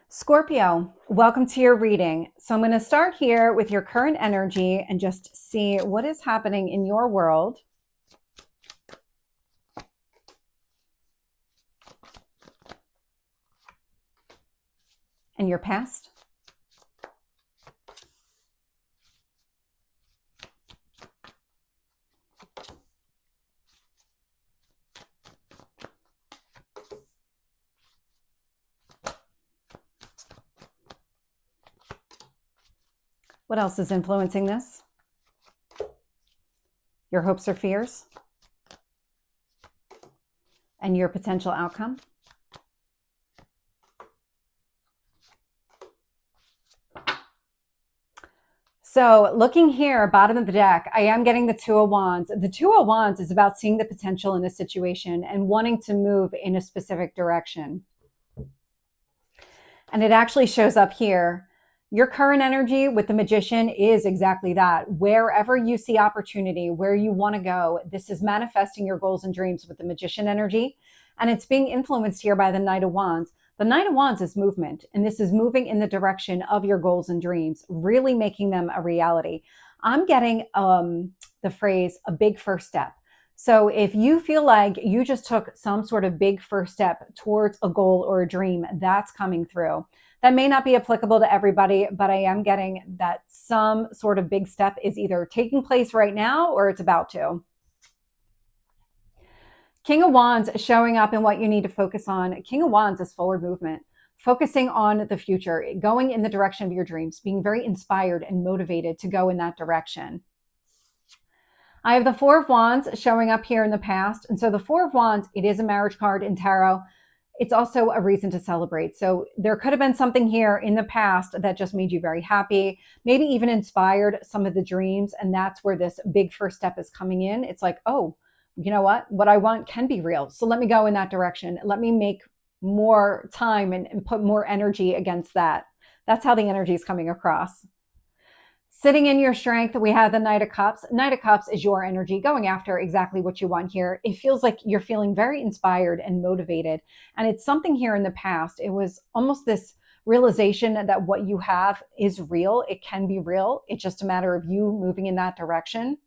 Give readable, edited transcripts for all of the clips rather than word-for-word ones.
Scorpio, welcome to your reading. So I'm going to start here with your current energy and just see what is happening in your world. And your past. What else is influencing this? Your hopes or fears? And your potential outcome? So looking here, bottom of the deck, I am getting the Two of Wands. The Two of Wands is about seeing the potential in a situation and wanting to move in a specific direction. And it actually shows up here. Your current energy with the Magician is exactly that. Wherever you see opportunity, where you want to go, this is manifesting your goals and dreams with the Magician energy. And it's being influenced here by the Knight of Wands. The Knight of Wands is movement, and this is moving in the direction of your goals and dreams, really making them a reality. I'm getting the phrase, a big first step. So if you feel like you just took some sort of big first step towards a goal or a dream, that's coming through. That may not be applicable to everybody, but I am getting that some sort of big step is either taking place right now or it's about to. King of Wands showing up in what you need to focus on. King of Wands is forward movement, focusing on the future, going in the direction of your dreams, being very inspired and motivated to go in that direction. I have the Four of Wands showing up here in the past. And so the Four of Wands, it is a marriage card in tarot. It's also a reason to celebrate. So there could have been something here in the past that just made you very happy, maybe even inspired some of the dreams. And that's where this big first step is coming in. It's like, oh, you know what I want can be real. So let me go in that direction. Let me make more time and put more energy against that. That's how the energy is coming across. Sitting in your strength, we have the Knight of Cups. Knight of Cups is your energy going after exactly what you want here. It feels like you're feeling very inspired and motivated. And it's something here in the past. It was almost this realization that what you have is real. It can be real. It's just a matter of you moving in that direction.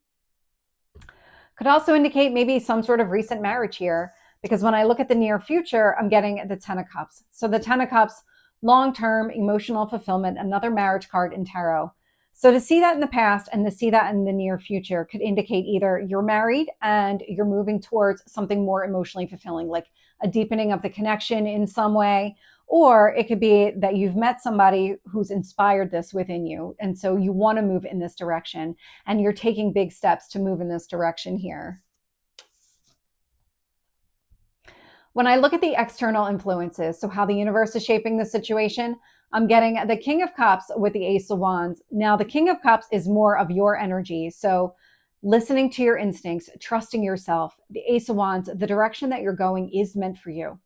Could also indicate maybe some sort of recent marriage here, because when I look at the near future, I'm getting the Ten of Cups. So the Ten of Cups, long-term emotional fulfillment, another marriage card in tarot. So to see that in the past and to see that in the near future could indicate either you're married and you're moving towards something more emotionally fulfilling, like a deepening of the connection in some way, or it could be that you've met somebody who's inspired this within you. And so you want to move in this direction and you're taking big steps to move in this direction here. When I look at the external influences, so how the universe is shaping the situation, I'm getting the King of Cups with the Ace of Wands. Now, the King of Cups is more of your energy. So listening to your instincts, trusting yourself. The Ace of Wands, the direction that you're going is meant for you.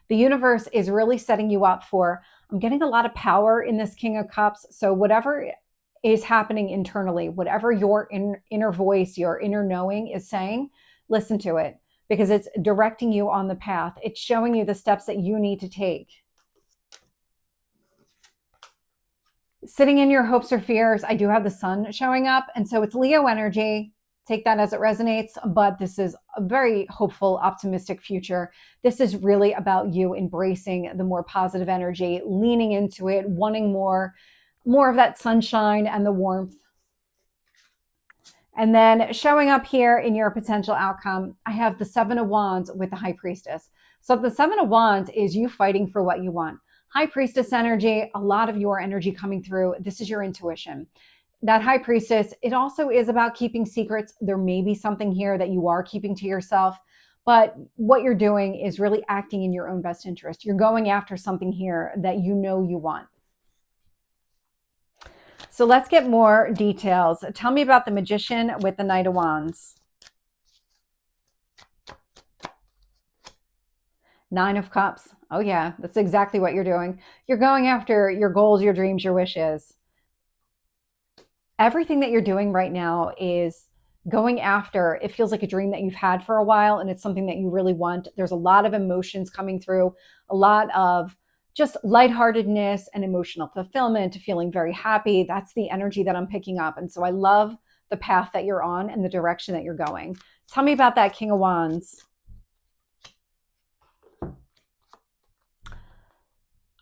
The universe is really setting you up for, I'm getting a lot of power in this King of Cups. So whatever is happening internally, whatever your inner voice, your inner knowing is saying, listen to it, because it's directing you on the path. It's showing you the steps that you need to take. Sitting in your hopes or fears, I do have the Sun showing up. And so it's Leo energy. Take that as it resonates. But this is a very hopeful, optimistic future. This is really about you embracing the more positive energy, leaning into it, wanting more of that sunshine and the warmth. And then showing up here in your potential outcome, I have the Seven of Wands with the High Priestess. So the Seven of Wands is you fighting for what you want. High Priestess energy, a lot of your energy coming through. This is your intuition. That High Priestess, it also is about keeping secrets. There may be something here that you are keeping to yourself, but what you're doing is really acting in your own best interest. You're going after something here that you know you want. So let's get more details. Tell me about the Magician with the Knight of Wands. Nine of Cups. Oh yeah, that's exactly what you're doing. You're going after your goals, your dreams, your wishes. Everything that you're doing right now is going after, it feels like a dream that you've had for a while and it's something that you really want. There's a lot of emotions coming through, a lot of just lightheartedness and emotional fulfillment, feeling very happy. That's the energy that I'm picking up. And so I love the path that you're on and the direction that you're going. Tell me about that King of Wands.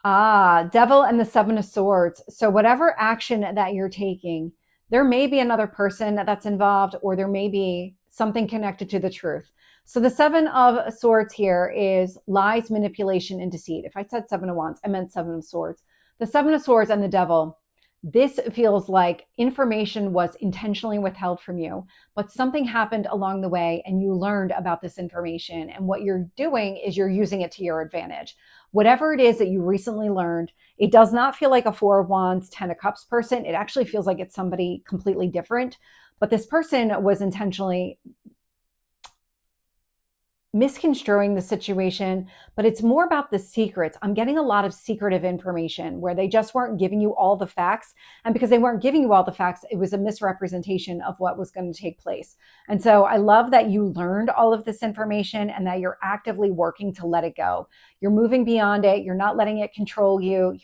Devil and the Seven of Swords. So whatever action that you're taking, there may be another person that's involved, or there may be something connected to the truth. So the Seven of Swords here is lies, manipulation, and deceit. If I said Seven of Wands, I meant Seven of Swords. The Seven of Swords and the Devil, this feels like information was intentionally withheld from you, but something happened along the way and you learned about this information. And what you're doing is you're using it to your advantage. Whatever it is that you recently learned, it does not feel like a Four of Wands, Ten of Cups person. It actually feels like it's somebody completely different. But this person was intentionally misconstruing the situation, but it's more about the secrets. I'm getting a lot of secretive information where they just weren't giving you all the facts. And because they weren't giving you all the facts, it was a misrepresentation of what was going to take place. And so I love that you learned all of this information and that you're actively working to let it go. You're moving beyond it. You're not letting it control you.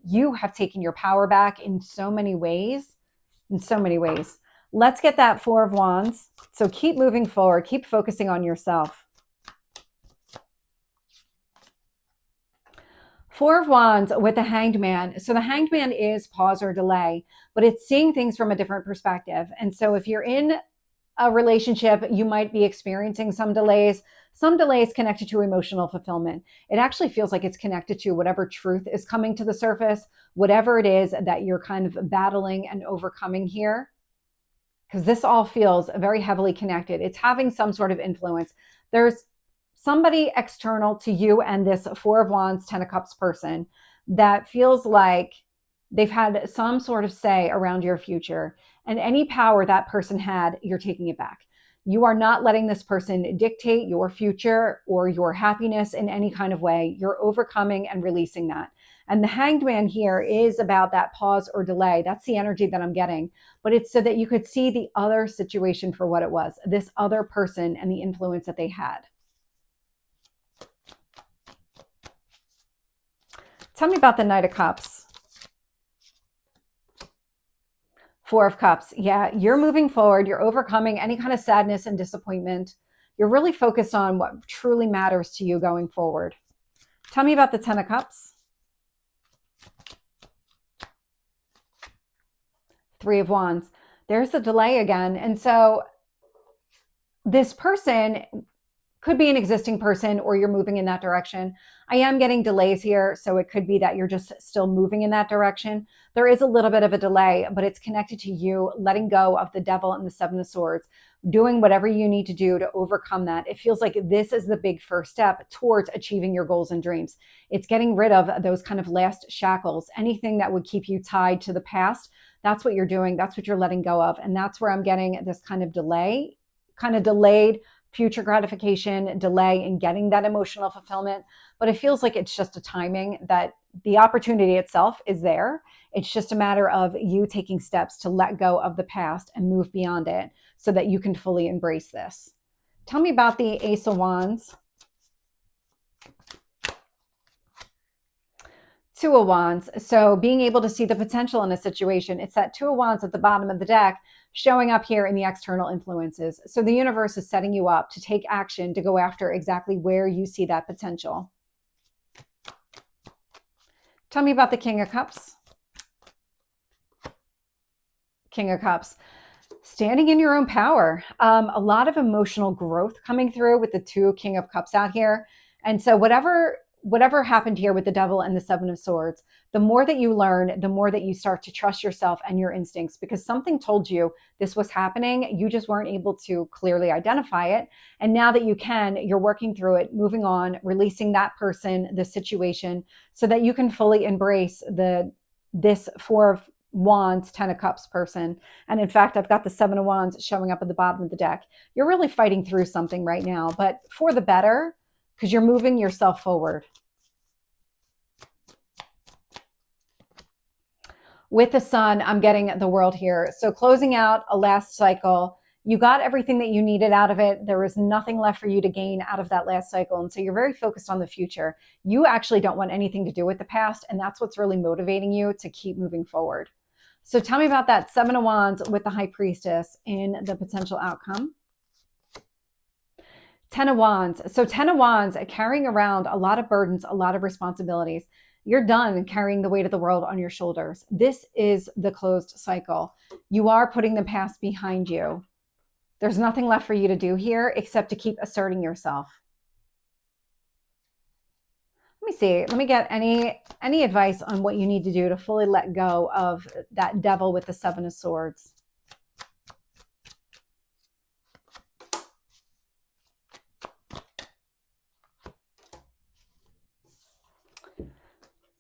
You have taken your power back in so many ways, Let's get that Four of Wands. So keep moving forward. Keep focusing on yourself. Four of Wands with the Hanged Man. So the Hanged Man is pause or delay, but it's seeing things from a different perspective. And so if you're in a relationship, you might be experiencing some delays connected to emotional fulfillment. It actually feels like it's connected to whatever truth is coming to the surface, whatever it is that you're kind of battling and overcoming here, because this all feels very heavily connected. It's having some sort of influence. There's somebody external to you and this Four of Wands, Ten of Cups person that feels like they've had some sort of say around your future, and any power that person had, you're taking it back. You are not letting this person dictate your future or your happiness in any kind of way. You're overcoming and releasing that. And the Hanged Man here is about that pause or delay. That's the energy that I'm getting. But it's so that you could see the other situation for what it was, this other person and the influence that they had. Tell me about the Knight of Cups. Four of Cups. Yeah, you're moving forward. You're overcoming any kind of sadness and disappointment. You're really focused on what truly matters to you going forward. Tell me about the Ten of Cups. Three of Wands. There's the delay again. And so this person could be an existing person, or you're moving in that direction. I am getting delays here, so it could be that you're just still moving in that direction. There is a little bit of a delay, but it's connected to you letting go of the Devil and the Seven of Swords, doing whatever you need to do to overcome that. It feels like this is the big first step towards achieving your goals and dreams. It's getting rid of those kind of last shackles, anything that would keep you tied to the past. That's what you're doing. That's what you're letting go of. And that's where I'm getting this kind of delay, kind of delayed future gratification, delay in getting that emotional fulfillment. But it feels like it's just a timing, that the opportunity itself is there. It's just a matter of you taking steps to let go of the past and move beyond it so that you can fully embrace this. Tell me about the Ace of Wands. Two of Wands. So being able to see the potential in a situation. It's that Two of Wands at the bottom of the deck showing up here in the external influences. So the universe is setting you up to take action, to go after exactly where you see that potential. Tell me about the King of Cups. King of Cups. Standing in your own power. A lot of emotional growth coming through with the two King of Cups out here. And so whatever happened here with the Devil and the Seven of Swords, the more that you learn, the more that you start to trust yourself and your instincts, because something told you this was happening. You just weren't able to clearly identify it. And now that you can, you're working through it, moving on, releasing that person, the situation, so that you can fully embrace this Four of Wands, Ten of Cups person. And in fact, I've got the Seven of Wands showing up at the bottom of the deck. You're really fighting through something right now, but for the better, because you're moving yourself forward. With the Sun, I'm getting the World here. So closing out a last cycle, You got everything that you needed out of it. There was nothing left for you to gain out of that last cycle. And so you're very focused on the future. You actually don't want anything to do with the past. And that's what's really motivating you to keep moving forward. So tell me about that Seven of Wands with the High Priestess in the potential outcome. Ten of Wands. So Ten of Wands, carrying around a lot of burdens, a lot of responsibilities. You're done carrying the weight of the world on your shoulders. This is the closed cycle. You are putting the past behind you. There's nothing left for you to do here except to keep asserting yourself. Let me see. Let me get any advice on what you need to do to fully let go of that devil with the Seven of Swords.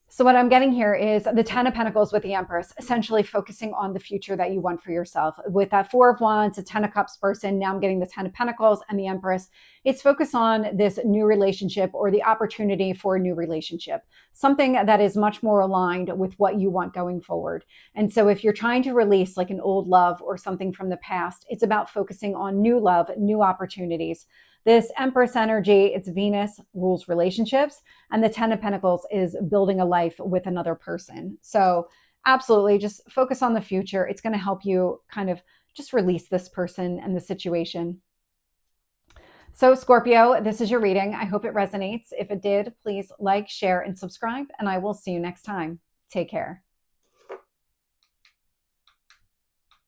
So what I'm getting here is the Ten of Pentacles with the Empress, essentially focusing on the future that you want for yourself. With that Four of Wands, a Ten of Cups person, now I'm getting the Ten of Pentacles and the Empress. It's focused on this new relationship or the opportunity for a new relationship, something that is much more aligned with what you want going forward. And so if you're trying to release like an old love or something from the past, it's about focusing on new love, new opportunities. This Empress energy, it's Venus, rules relationships, and the Ten of Pentacles is building a life with another person. So absolutely, just focus on the future. It's going to help you kind of just release this person and the situation. So Scorpio, this is your reading. I hope it resonates. If it did, please like, share, and subscribe, and I will see you next time. Take care.